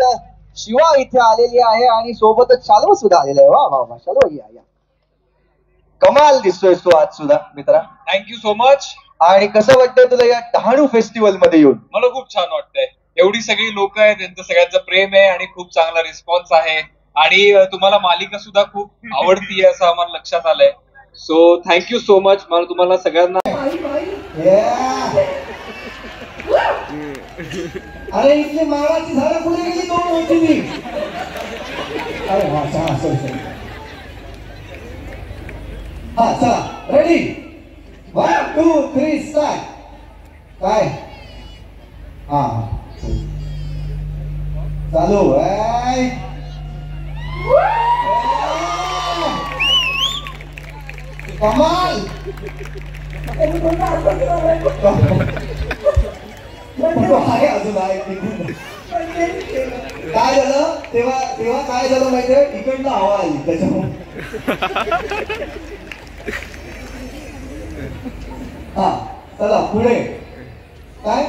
सोबत शिवा इथे आलेली आहे आणि सोबतच शाल्व सुद्धा आलेला आहे. वा वा वा, शाल्व या या. कमाल दिसतोय तू आज सुद्धा मित्रा. Thank you so much. आणि कसं वाटतंय तुला या डहाणू फेस्टिवल मध्ये येऊन? मला खूप छान वाटतंय. एवढी सगळी लोक आहेत, त्यांचं सगळ्यांचं प्रेम आहे आणि खूप चांगला रिस्पॉन्स आहे आणि तुम्हाला मालिका सुद्धा खूप आवडतीये असं आम्हाला लक्षात आलंय. So thank you so much. मला तुम्हाला सगळ्यांना अरे इथली माळाची झाडं पुढे गेली दोन होती. अरे हा चला सॉरी. हा चला रेडी 1 2 3 स्टार्ट. काय हा चालू कमाल. आहे अजून आहे. काय झालं तेव्हा तेव्हा काय झालं माहितीये, इकडनं हवा आली त्याच्यामुळे. हा चला पुढे काय